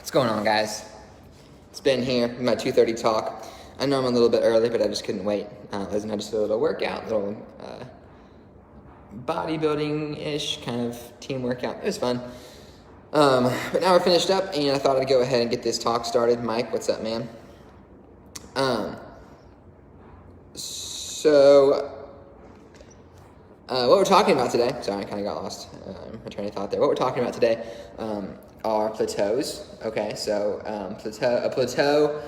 What's going on, guys? It's Ben here with my 2:30 talk. I know I'm a little bit early, but I just couldn't wait. Liz and I just did a little workout, little bodybuilding-ish kind of team workout. It was fun. But now we're finished up, and I thought I'd go ahead and get this talk started. Mike, what's up, man? What we're talking about today, sorry, I kind of got lost my train of thought there. What we're talking about today are plateaus, okay? So a plateau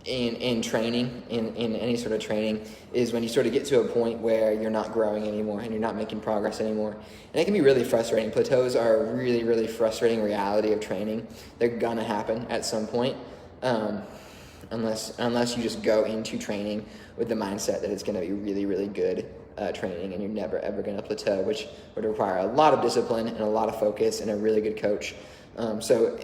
in training, in any sort of training, is when you sort of get to a point where you're not growing anymore and you're not making progress anymore. And it can be really frustrating. Plateaus are a really, really frustrating reality of training. They're gonna happen at some point, unless you just go into training with the mindset that it's gonna be really, really good training, and you're never ever going to plateau, which would require a lot of discipline and a lot of focus and a really good coach. So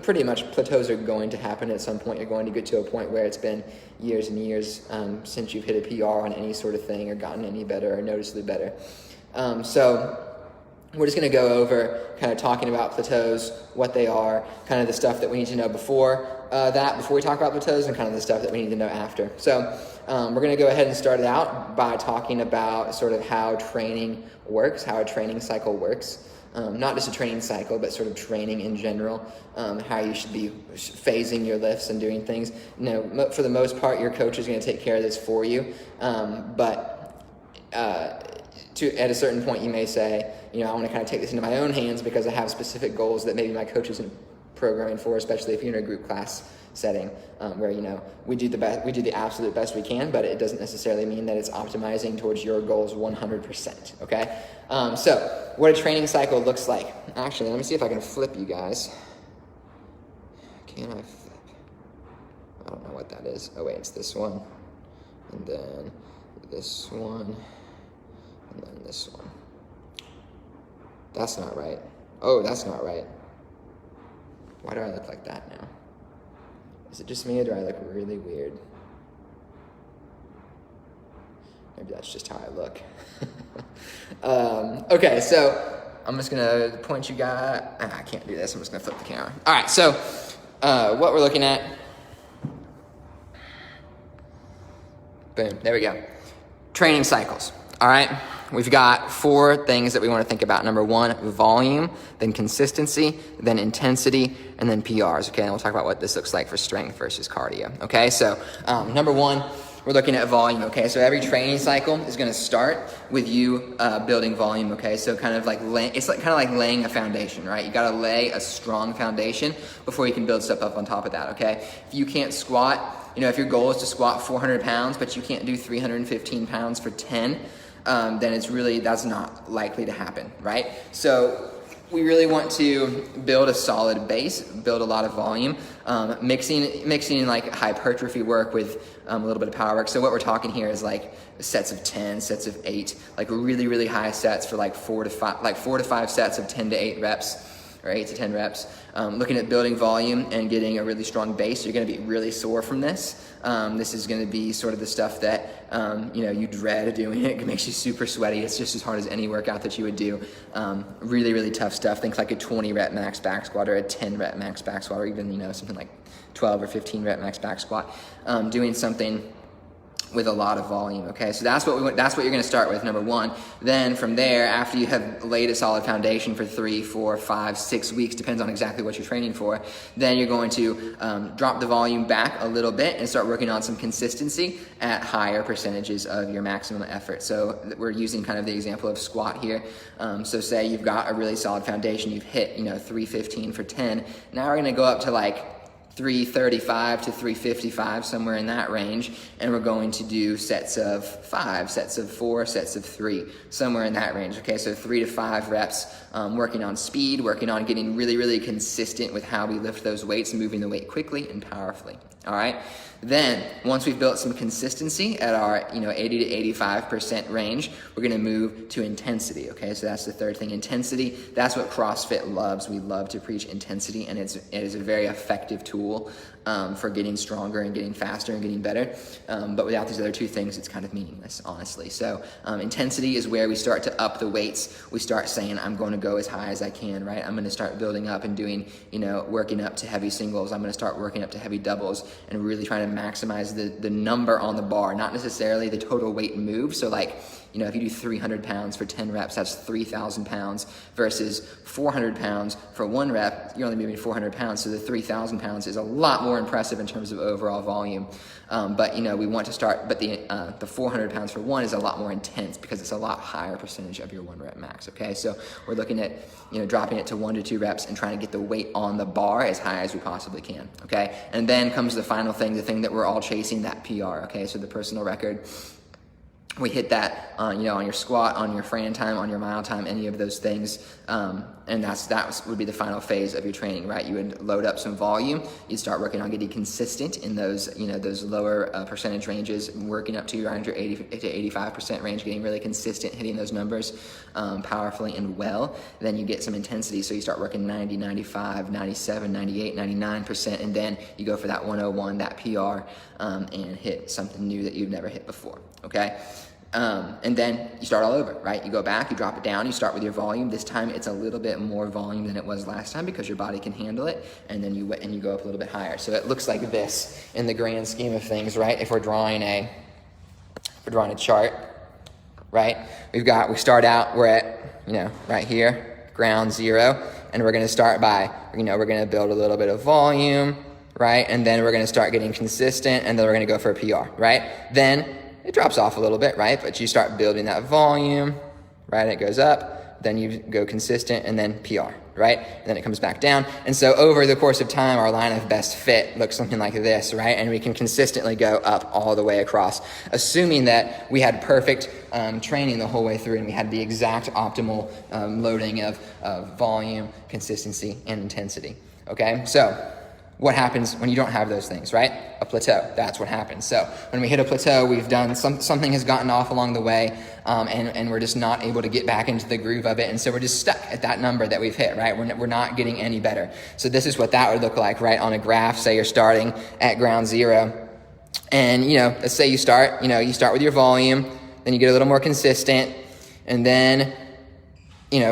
pretty much plateaus are going to happen at some point. You're going to get to a point where it's been years and years since you've hit a PR on any sort of thing or gotten any better or noticeably better. So we're just going to go over kind of talking about plateaus, what they are, kind of the stuff that we need to know before we talk about plateaus, and kind of the stuff that we need to know after. So we're going to go ahead and start it out by talking about sort of how training works, how a training cycle works. Not just a training cycle, but sort of training in general, how you should be phasing your lifts and doing things. You know, for the most part, your coach is going to take care of this for you, but at a certain point, you may say, I want to kind of take this into my own hands because I have specific goals that maybe my coach isn't programming for, especially if you're in a group class setting, where we do the absolute best we can, but it doesn't necessarily mean that it's optimizing towards your goals 100%. Okay, so what a training cycle looks like. Actually, let me see if I can flip you guys. Can I flip? I don't know what that is. Oh wait, it's this one, and then this one, and then this one. That's not right. Oh, that's not right. Why do I look like that now? Is it just me, or do I look really weird? Maybe that's just how I look. Okay, so I'm just gonna point you guys. I can't do this. I'm just gonna flip the camera. All right, so what we're looking at. Boom, there we go. Training cycles, all right? We've got 4 things that we want to think about. Number 1, volume, then consistency, then intensity, and then PRs, okay? And we'll talk about what this looks like for strength versus cardio, okay? So number 1, we're looking at volume, okay? So every training cycle is going to start with you building volume, okay? So kind of like laying a foundation, right? You got to lay a strong foundation before you can build stuff up on top of that, okay? If you can't squat, if your goal is to squat 400 pounds, but you can't do 315 pounds for 10, then that's not likely to happen, right? So we really want to build a solid base, build a lot of volume, mixing like hypertrophy work with a little bit of power work. So what we're talking here is like sets of 10, sets of 8, like really, really high sets for like 4 to 5 sets of 10 to 8 reps. Or 8 to 10 reps. Looking at building volume and getting a really strong base. You're going to be really sore from this. This is going to be sort of the stuff that you dread doing. It makes you super sweaty. It's just as hard as any workout that you would do. Really, really tough stuff. Think like a 20 rep max back squat, or a 10 rep max back squat, or even something like 12 or 15 rep max back squat. Doing something with a lot of volume, okay? So that's what you're gonna start with, number 1. Then from there, after you have laid a solid foundation for 3, 4, 5, 6 weeks, depends on exactly what you're training for, then you're going to drop the volume back a little bit and start working on some consistency at higher percentages of your maximum effort. So we're using kind of the example of squat here. So say you've got a really solid foundation, you've hit 315 for 10. Now we're gonna go up to like 335 to 355, somewhere in that range, and we're going to do sets of 5, sets of 4, sets of 3, somewhere in that range, okay? So 3 to 5 reps, working on speed, working on getting really, really consistent with how we lift those weights and moving the weight quickly and powerfully, all right? Then, once we've built some consistency at our 80 to 85% range, we're gonna move to intensity, okay? So that's the third thing, intensity. That's what CrossFit loves. We love to preach intensity, and it is a very effective tool for getting stronger and getting faster and getting better. But without these other two things, it's kind of meaningless, honestly. So intensity is where we start to up the weights. We start saying, I'm going to go as high as I can, right? I'm going to start building up and doing, working up to heavy singles. I'm going to start working up to heavy doubles and really trying to maximize the number on the bar, not necessarily the total weight moved. So like, if you do 300 pounds for 10 reps, that's 3,000 pounds versus 400 pounds for 1 rep. You're only moving 400 pounds, so the 3,000 pounds is a lot more impressive in terms of overall volume. But we want to start, but the 400 pounds for 1 is a lot more intense because it's a lot higher percentage of your 1 rep max, okay? So we're looking at, dropping it to 1 to 2 reps and trying to get the weight on the bar as high as we possibly can, okay? And then comes the final thing, the thing that we're all chasing, that PR, okay? So the personal record. We hit that, on your squat, on your Fran time, on your mile time, any of those things, and that would be the final phase of your training, right? You would load up some volume. You'd start working on getting consistent in those, those lower percentage ranges, working up to around your 80 to 85% range, getting really consistent, hitting those numbers powerfully and well. Then you get some intensity, so you start working 90, 95, 97, 98, 99%, and then you go for that 101, that PR, and hit something new that you've never hit before, okay? And then you start all over, right? You go back, you drop it down, you start with your volume. This time it's a little bit more volume than it was last time because your body can handle it, and then you go up a little bit higher. So it looks like this in the grand scheme of things, right? If we're drawing a chart, right? We start out, we're at, right here, ground zero, and we're gonna start by, we're gonna build a little bit of volume, right? And then we're gonna start getting consistent, and then we're gonna go for a PR, right? Then it drops off a little bit, right? But you start building that volume, right? It goes up, then you go consistent, and then PR, right? And then it comes back down. And so over the course of time, our line of best fit looks something like this, right? And we can consistently go up all the way across, assuming that we had perfect training the whole way through and we had the exact optimal loading of volume, consistency, and intensity, okay? So what happens when you don't have those things, right? A plateau, that's what happens. So when we hit a plateau, we've done something has gotten off along the way, and we're just not able to get back into the groove of it. And so we're just stuck at that number that we've hit, right? We're not getting any better. So this is what that would look like, right? On a graph, say you're starting at ground zero, and let's say you start with your volume, then you get a little more consistent, and then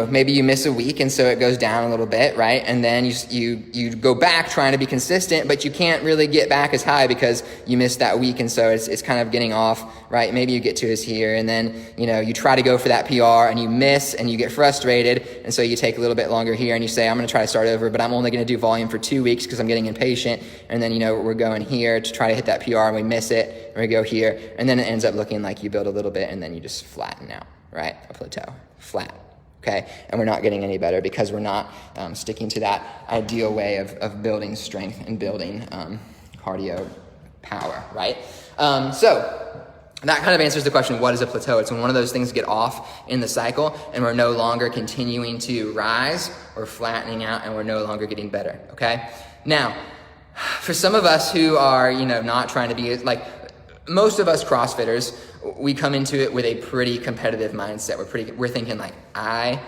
maybe you miss a week, and so it goes down a little bit, right? And then you go back trying to be consistent, but you can't really get back as high because you missed that week, and so it's kind of getting off, right? Maybe you get to us here, and then you try to go for that PR, and you miss, and you get frustrated, and so you take a little bit longer here, and you say, I'm going to try to start over, but I'm only going to do volume for 2 weeks because I'm getting impatient, and then we're going here to try to hit that PR, and we miss it, and we go here, and then it ends up looking like you build a little bit, and then you just flatten out, right? A plateau, flat. Okay, and we're not getting any better because we're not sticking to that ideal way of building strength and building cardio power, right? So that kind of answers the question, what is a plateau? It's when one of those things get off in the cycle and we're no longer continuing to rise, we're flattening out, and we're no longer getting better, okay? Now, for some of us who are, not trying to be like, most of us CrossFitters, we come into it with a pretty competitive mindset. We're thinking like, I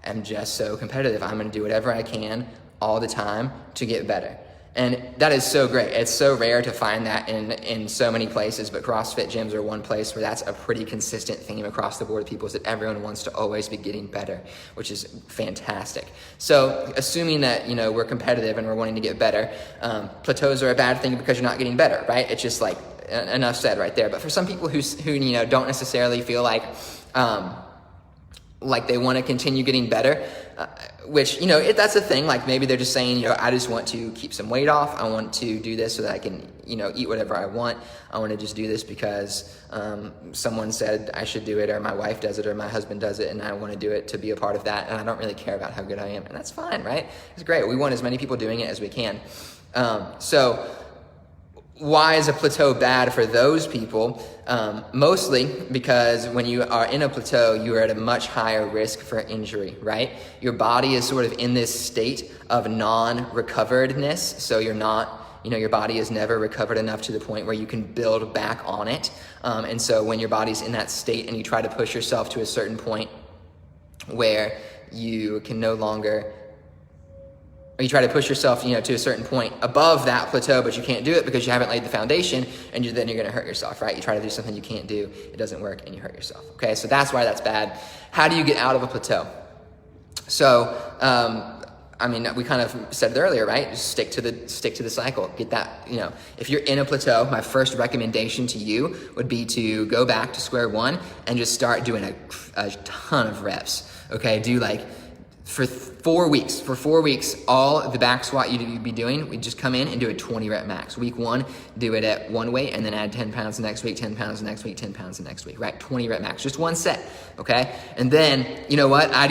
am just so competitive. I'm going to do whatever I can all the time to get better. And that is so great. It's so rare to find that in so many places, but CrossFit gyms are one place where that's a pretty consistent theme across the board of people, is that everyone wants to always be getting better, which is fantastic. So assuming that, we're competitive and we're wanting to get better, plateaus are a bad thing because you're not getting better, right? It's just like, enough said right there. But for some people who don't necessarily feel like they want to continue getting better, which that's the thing. Like maybe they're just saying, I just want to keep some weight off. I want to do this so that I can eat whatever I want. I want to just do this because someone said I should do it, or my wife does it, or my husband does it, and I want to do it to be a part of that. And I don't really care about how good I am, and that's fine, right? It's great. We want as many people doing it as we can. So why is a plateau bad for those people? Mostly because when you are in a plateau, you are at a much higher risk for injury, right? Your body is sort of in this state of non-recoveredness, so you're not Your body is never recovered enough to the point where you can build back on it. And so when your body's in that state and you try to push yourself to a certain point where you can no longer, or you try to push yourself, to a certain point above that plateau, but you can't do it because you haven't laid the foundation, and then you're going to hurt yourself, right? You try to do something you can't do, it doesn't work, and you hurt yourself. Okay, so that's why that's bad. How do you get out of a plateau? So, we kind of said it earlier, right? Just stick to the cycle. Get that, if you're in a plateau, my first recommendation to you would be to go back to square one and just start doing a ton of reps. Okay, do for 4 weeks. For 4 weeks, all the back squat you'd be doing, we just come in and do a 20 rep max. Week 1, do it at one weight, and then add 10 pounds the next week, 10 pounds the next week, 10 pounds the next week, right? 20 rep max, just one set, okay? And then, you know what? I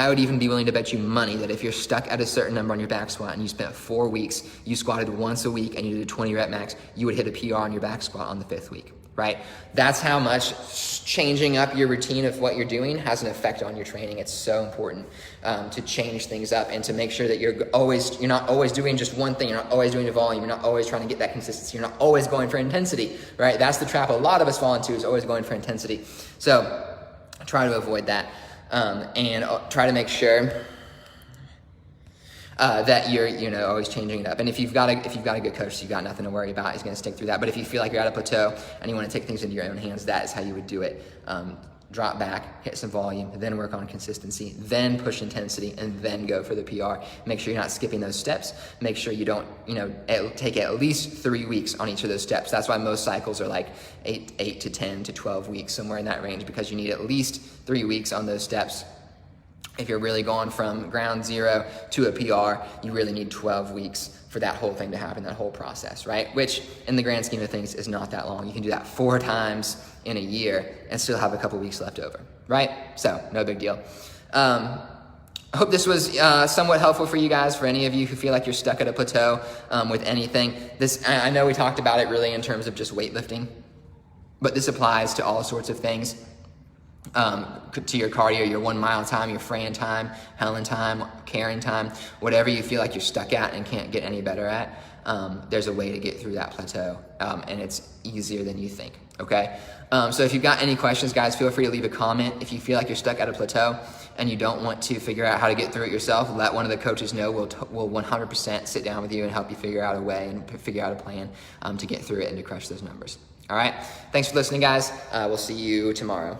would even be willing to bet you money that if you're stuck at a certain number on your back squat and you spent 4 weeks, you squatted once a week and you did a 20 rep max, you would hit a PR on your back squat on the 5th week, right? That's how much changing up your routine of what you're doing has an effect on your training. It's so important to change things up and to make sure that you're not always doing just one thing. You're not always doing the volume. You're not always trying to get that consistency. You're not always going for intensity, right? That's the trap a lot of us fall into, is always going for intensity. So try to avoid that and try to make sure that you're always changing it up. And if you've got a good coach, you've got nothing to worry about. He's going to stick through that. But if you feel like you're at a plateau and you want to take things into your own hands, that is how you would do it. Drop back, hit some volume, then work on consistency, then push intensity, and then go for the PR. Make sure you're not skipping those steps. Make sure you don't, take at least 3 weeks on each of those steps. That's why most cycles are like 8 to 10 to 12 weeks, somewhere in that range, because you need at least 3 weeks on those steps. If you're really going from ground zero to a PR, you really need 12 weeks for that whole thing to happen, that whole process, right? Which, in the grand scheme of things, is not that long. You can do that 4 times in a year and still have a couple weeks left over, right? So, no big deal. I hope this was somewhat helpful for you guys, for any of you who feel like you're stuck at a plateau with anything. I know we talked about it really in terms of just weightlifting, but this applies to all sorts of things. To your cardio, your 1 mile time, your Fran time, Helen time, Karen time, whatever you feel like you're stuck at and can't get any better at, there's a way to get through that plateau, and it's easier than you think, okay? So if you've got any questions, guys, feel free to leave a comment. If you feel like you're stuck at a plateau and you don't want to figure out how to get through it yourself, let one of the coaches know. We'll 100% sit down with you and help you figure out a way and figure out a plan to get through it and to crush those numbers. All right? Thanks for listening, guys. We'll see you tomorrow.